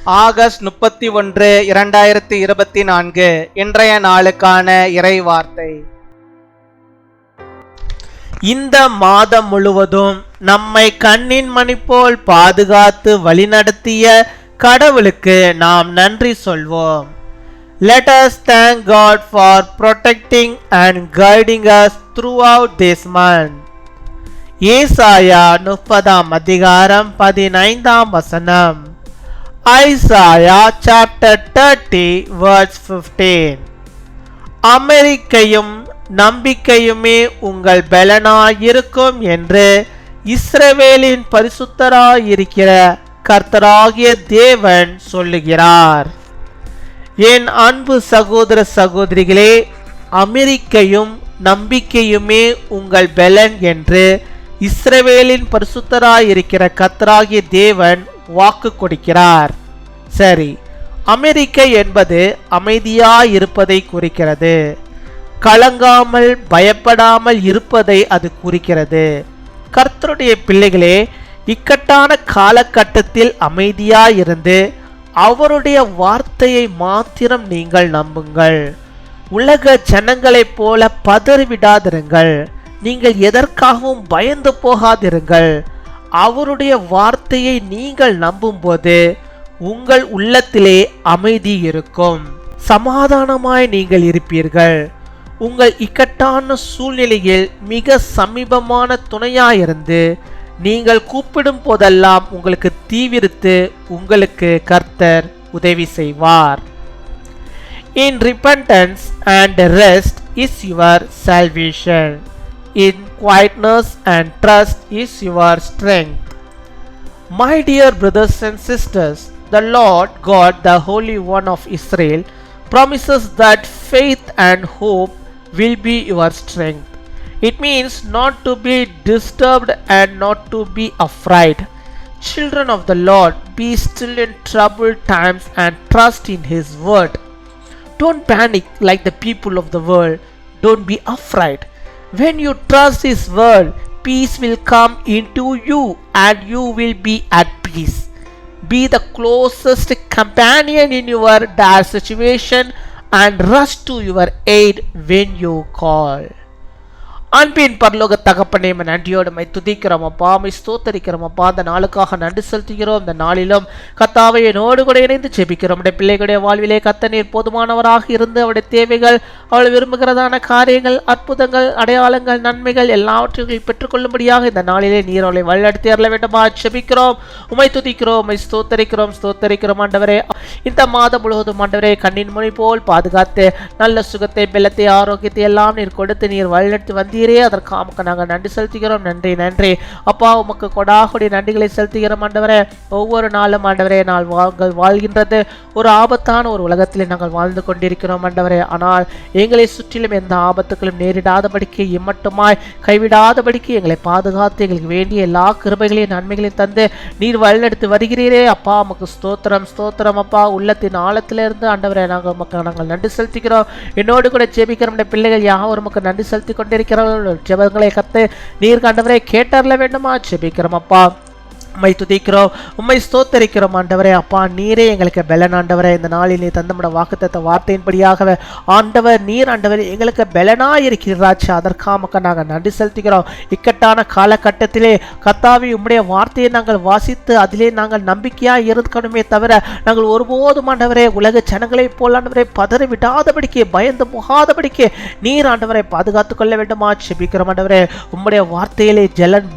August 31, 2024 இன்றைய நாளுக்கான இறை வார்த்தை. இந்த மாதம் முழுவதும் நம்மை கண்ணின் மணி போல் பாதுகாத்து வழிநடத்திய கடவுளுக்கு நாம் நன்றி சொல்வோம். Let us thank God for protecting and guiding us throughout this month. ஏசாயா 30 அதிகாரம் 15 வசனம். Isaiah chapter 30 verse 15. அமெரிக்கையும் நம்பிக்கையுமே உங்கள் பலனாயிருக்கும் என்று இஸ்ரவேலின் பரிசுத்தராயிருக்கிற கர்த்தராகிய தேவன் சொல்லுகிறார். என் அன்பு சகோதர சகோதரிகளே, அமெரிக்கையும் நம்பிக்கையுமே உங்கள் பலன் என்று இஸ்ரவேலின் பரிசுத்தராயிருக்கிற கர்த்தராகிய தேவன் வாக்கு கொடுக்கிறார். சரி, அமெரிக்கை என்பது அமைதியாயிருப்பதை குறிக்கிறது. கலங்காமல் பயப்படாமல் இருப்பதை அது குறிக்கிறது. கர்த்தருடைய பிள்ளைகளே, இக்கட்டான காலகட்டத்தில் அமைதியாயிருந்து அவருடைய வார்த்தையை மாத்திரம் நீங்கள் நம்புங்கள். உலக ஜனங்களைப் போல பதறிவிடாதிருங்கள். நீங்கள் எதற்காகவும் பயந்து போகாதிருங்கள். அவருடைய வார்த்தையை நீங்கள் நம்பும்போது உங்கள் உள்ளத்திலே அமைதி இருக்கும். சமாதானமாய் நீங்கள் இருப்பீர்கள். உங்கள் இக்கட்டான சூழ்நிலையில் மிக சமீபமான துணையாயிருந்து நீங்கள் கூப்பிடும் போதெல்லாம் உங்களுக்கு தீவிரித்து உங்களுக்கு கர்த்தர் உதவி செய்வார். In repentance and rest is your salvation. In quietness and trust is your strength. My dear brothers and sisters, the Lord God, the Holy One of Israel, promises that faith and hope will be your strength. It means not to be disturbed and not to be afraid. Children of the Lord, be still in troubled times and trust in His word. Don't panic like the people of the world. Don't be afraid. When you trust His word, peace will come into you and you will be at peace. Be the closest companion in your dire situation and rush to your aid when you call. அன்பின் பரலோக தகப்பனே, நன்றியோடு my துதிக்கிறோம் அப்பா, my ஸ்தோத்தரிக்கிறோம் அப்பா. அந்த நாளுக்காக நன்றி செலுத்துகிறோம். இந்த நாளிலும் கர்த்தாவை என்னோடு கூட இணைந்து ஜெபிக்கிறோம். நம்முடைய பிள்ளைகளுடைய வாழ்விலே கர்த்தர் நீர் போதுமானவராக இருந்து அவருடைய தேவைகள், அவள் விரும்புகிறதான காரியங்கள், அற்புதங்கள், அடையாளங்கள், நன்மைகள் எல்லாவற்றையும் பெற்றுக்கொள்ளும்படியாக இந்த நாளிலே நீர் அவளை வழிநடத்தி அருள வேண்டுமா ஜெபிக்கிறோம். உமை துதிக்கிறோம், உமை ஸ்தோத்தரிக்கிறோம் ஆண்டவரே. இந்த மாதம் முழுவதும் ஆண்டவரே கண்ணின் மணி போல் பாதுகாத்து நல்ல சுகத்தை, பெலத்தை, ஆரோக்கியத்தை எல்லாம் நீர் கொடுத்து நீர் வழிநடத்தி வந்தீரே. அதற்காக நாங்கள் நன்றி செலுத்துகிறோம். நன்றி அப்பா, உமக்கு கொடாகுடி நன்றிகளை செலுத்துகிறோம் ஆண்டவரே. ஒவ்வொரு நாளும் ஆண்டவரே நாங்கள் வாழ்கின்றது ஒரு ஆபத்தான ஒரு உலகத்திலே நாங்கள் வாழ்ந்து கொண்டிருக்கிறோம் ஆண்டவரே. ஆனால் எங்களை சுற்றிலும் எந்த ஆபத்துக்களும் நேரிடாதபடிக்கு, இம்மட்டுமாய் கைவிடாதபடிக்கு எங்களை பாதுகாத்து எங்களுக்கு வேண்டிய எல்லா கிருபைகளையும் நன்மைகளையும் தந்து நீர் வழிநடத்தி வருகிறீரே அப்பா. உமக்கு ஸ்தோத்திரம் அப்பா. உள்ளத்தின் ஆழத்திலிருந்து ஆண்டவரே நாங்கள் நன்றி செலுத்துகிறோம். என்னோடு கூட ஜெபிக்கிற பிள்ளைகள் யாரும் உமக்கு நன்றி செலுத்தி கொண்டிருக்கிறோம். ஜெபங்களை கத்து நீர் ஆண்டவரே கேட்டறல வேண்டுமா ஜெபிக்கிறோம் அப்பா. உம்மை துதிக்கிறோம், உம்மை ஸ்தோத்தரிக்கிறோம் ஆண்டவரே அப்பா. நீரே எங்களுக்கு பலன் ஆண்டவரே. இந்த நாளில் நீ தந்தமுட வாக்குத்தத்த வார்த்தையின்படியாகவே ஆண்டவர் நீர் ஆண்டவர் எங்களுக்கு பலனாயிருக்கிறாச்சு. அதற்காக நாங்கள் நன்றி செலுத்துகிறோம். இக்கட்டான காலகட்டத்திலே கர்த்தாவே உம்முடைய வார்த்தையை நாங்கள் வாசித்து அதிலே நாங்கள் நம்பிக்கையாக இருக்கணுமே தவிர நாங்கள் ஒருபோதும் ஆண்டவரே உலக ஜனங்களைப் போல் ஆண்டவரை பதறி விடாதபடிக்கு, பயந்து போகாதபடிக்கு நீர் ஆண்டவரை பாதுகாத்துக் கொள்ள வேண்டுமா ஜெபிக்கிறோம் ஆண்டவரே. உம்முடைய வார்த்தையிலே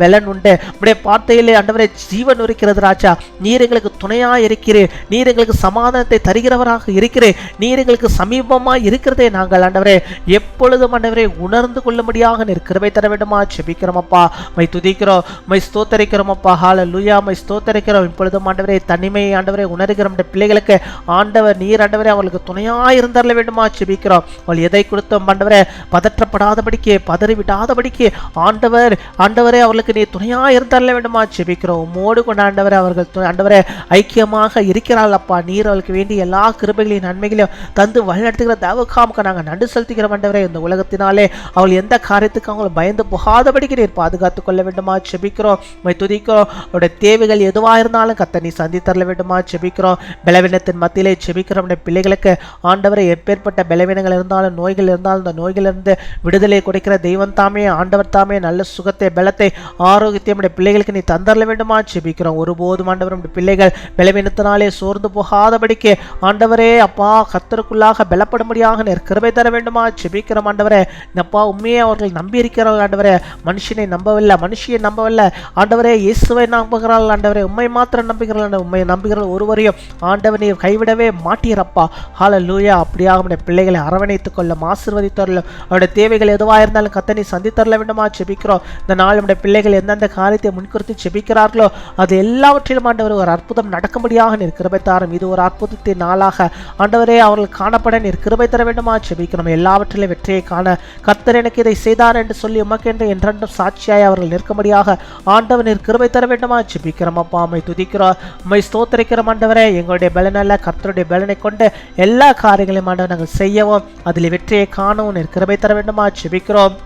பலன் உண்டு. உம்முடைய வார்த்தையிலே ஆண்டவரை ஜீவன் இருக்கிறது ராஜா. நீர் எங்களுக்கு துணையா இருக்கிறீர். நீர் எங்களுக்கு சமாதானத்தை தருகிறவராக இருக்கிறீர். நீர் எங்களுக்கு சமீபமாக இருக்கிறதே நாங்கள் ஆண்டவரே எப்பொழுதும் ஆண்டவரே உணர்ந்து கொள்ளும்படியாக நீர் கிருபை தர வேண்டுமா ஜெபிக்கிறோம் அப்பா. மை துதிக்கிறோம், மை ஸ்தோத்தரிக்கிறோம் அப்பா. ஹல்லேலூயா, மை ஸ்தோத்தரிக்கிறோம். இப்பொழுதும் ஆண்டவரே தனிமையை ஆண்டவரே உணர்கிற பிள்ளைகளுக்கு ஆண்டவர் நீர் ஆண்டவரே அவர்களுக்கு துணையா இருந்தரல வேண்டுமா ஜெபிக்கிறோம். அவள் எதை கொடுத்தோம் ஆண்டவரே பதற்றப்படாதபடிக்கு, பதறி விடாதபடிக்கு ஆண்டவரே அவர்களுக்கு நீர் துணையா இருந்தரல வேண்டுமா ஜெபிக்கிறோம். உம்மோடு கொண்டு ஆண்டவரே அவர்கள் ஆண்டவரே ஐக்கியமாக இருக்கிறாள் அப்பா. நீர் அவளுக்கு வேண்டிய எல்லா கிருபைகளையும் நன்மைகளையும் தந்து வழிநடத்துகிற தேவகாமுக்கு நாங்கள் நன்றி செலுத்துகிறோம் ஆண்டவரே. இந்த உலகத்தினாலே அவள் எந்த காரியத்துக்கு அவங்களை பயந்து போகாதபடிக்கு நீர் பாதுகாத்துக் கொள்ள வேண்டுமா செபிக்கிறோம். துதிக்கிறோம். அவருடைய தேவைகள் எதுவாக இருந்தாலும் கர்த்தர் நீ சந்தித்தரல வேண்டுமா செபிக்கிறோம். பலவீனத்தின் மத்தியிலே செபிக்கிறோம். பிள்ளைகளுக்கு ஆண்டவரை எப்பேற்பட்ட பலவீனங்கள் இருந்தாலும் நோய்கள் இருந்தாலும் அந்த நோய்களிலிருந்து விடுதலை கொடுக்கிற தெய்வம் தாமே ஆண்டவர் தாமே நல்ல சுகத்தை பலத்தை ஆரோக்கியத்தை நம்முடைய பிள்ளைகளுக்கு நீ தந்தரல வேண்டுமா செபிக்கிறோம். ஒருபோதும் ஆண்டவர் நம்முடைய பிள்ளைகள் பலவீனத்தினாலே சோர்ந்து போகாதபடிக்கு ஆண்டவரே அப்பா கர்த்தருக்குள்ளாக பலப்படும்படியாக நீர் கிருபை தர வேண்டுமா செபிக்கிறோம். ஆண்டவரே அப்பா உண்மையே அவர்கள் நம்பி இருக்கிறார்கள் ஆண்டவரே. மனுஷனை நம்பவில்லை, மனுஷியை நம்பவில்லை ஆண்டவரே. இயேசுவை நம்புகிறார்கள் ஆண்டவரே. உண்மை மாத்திரம் நம்புகிறார்கள். உண்மை நம்புகிறார்கள் ஒருவரையும் ஆண்டவர் நீர் கைவிடவே மாட்டீரப்பா. ஹல்லேலூயா. அப்படியாக நம்முடைய பிள்ளைகளை அரவணைத்துக் கொள்ளும், ஆசீர்வதித்தரலும். அவருடைய தேவைகள் எதுவாக இருந்தாலும் கர்த்தர் நீ சந்தித்தரல வேண்டுமா செபிக்கிறோம். இந்த நாள் நம்முடைய பிள்ளைகள் எந்தெந்த காரியத்தை முன்குறித்து செபிக்கிறார்களோ அது எல்லாவற்றிலும் ஆண்டவர் ஒரு அற்புதம் நடக்கும்படியாக நீர் கிருபை தாரும். இது ஒரு அற்புதத்தின் நாளாக ஆண்டவரே அவர்கள் காணப்பட நீர் கிருபை தர வேண்டுமா செபிக்கிறோம். எல்லாவற்றிலும் வெற்றியை காண கர்த்தர் எனக்கு இதை செய்தார் என்று சொல்லி உமக்கென்று என்றென்றும் சாட்சியாய் அவர்கள் நிற்கும்படியாக ஆண்டவர் நீர் கிருபை தர வேண்டுமா செபிக்கிறோம். அப்பா உம்மை துதிக்கிறோம், உம்மை ஸ்தோத்திரிக்கிறோம் ஆண்டவரே. எங்களுடைய பலனல்ல கர்த்தருடைய பலனை கொண்டு எல்லா காரியங்களையும் ஆண்டவர் நாங்கள் செய்யவும் அதில் வெற்றியை காணவும் நீர் கிருபை தர வேண்டுமா செபிக்கிறோம்.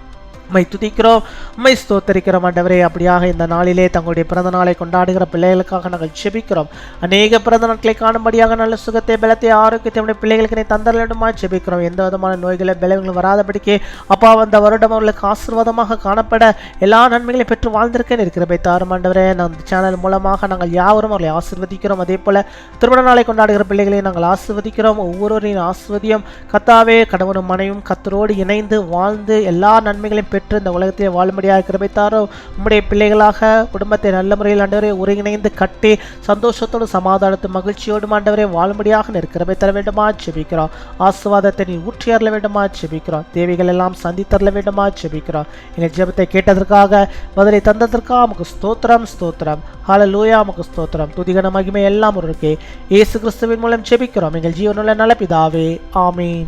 உம்மை துதிக்கிறோம், உம்மை ஸ்தோத்தரிக்கிறோம் ஆண்டவரே. அப்படியாக இந்த நாளிலே தங்களுடைய பிறந்த நாளை கொண்டாடுகிற பிள்ளைகளுக்காக நாங்கள் செபிக்கிறோம். அநேக பிறந்த நாட்களை காணும்படியாக நல்ல சுகத்தை பலத்தை ஆரோக்கியத்தை பிள்ளைகளுக்கு நீ தந்தர வேண்டுமா செபிக்கிறோம். எந்த விதமான நோய்களை பலவீனங்களும் வராதபடிக்கு அப்பா அந்த வருடம் அவர்களுக்கு ஆசீர்வாதமாக காணப்பட எல்லா நன்மைகளையும் பெற்று வாழ்ந்திருக்கேன் இருக்கிற தாரும் ஆண்டவரே. அந்த சேனல் மூலமாக நாங்கள் யாவரும் அவர்களை ஆசீர்வதிக்கிறோம். அதே போல திருமண நாளை கொண்டாடுகிற பிள்ளைகளை நாங்கள் ஆசீர்வதிக்கிறோம். ஒவ்வொருவரின் ஆசீர்வதியும் கர்த்தாவே கணவனும் மனைவியும் கர்த்தரோடு இணைந்து வாழ்ந்து எல்லா நன்மைகளையும் பெற்று இந்த உலகத்தை வாழும்படியாக கிருபை தாரும். உம்முடைய பிள்ளைகளாக குடும்பத்தை நல்ல முறையில் ஆண்டவரே ஒருங்கிணைந்து கட்டி சந்தோஷத்தோடு சமாதானத்து மகிழ்ச்சியோடு ஆண்டவரே வாழும்படியாக நீர் கிருபை தர வேண்டுமா செபிக்கிறோம். ஆசீர்வாதத்தை நீ ஊற்றி அருள வேண்டுமா செபிக்கிறோம். தேவைகள் எல்லாம் சந்தித்தரல வேண்டுமா செபிக்கிறோம். எங்கள் ஜெபத்தை கேட்டதற்காக பதிலை தந்ததற்காக உமக்கு ஸ்தோத்திரம் ஸ்தோத்திரம். ஹல்லேலூயா. உமக்கு ஸ்தோத்திரம் துதிகன மகிமை எல்லாம் ஒருவருக்கே இயேசு கிறிஸ்துவின் மூலம் செபிக்கிறோம் எங்கள் ஜீவனுள்ள நல்ல பிதாவே. ஆமீன்.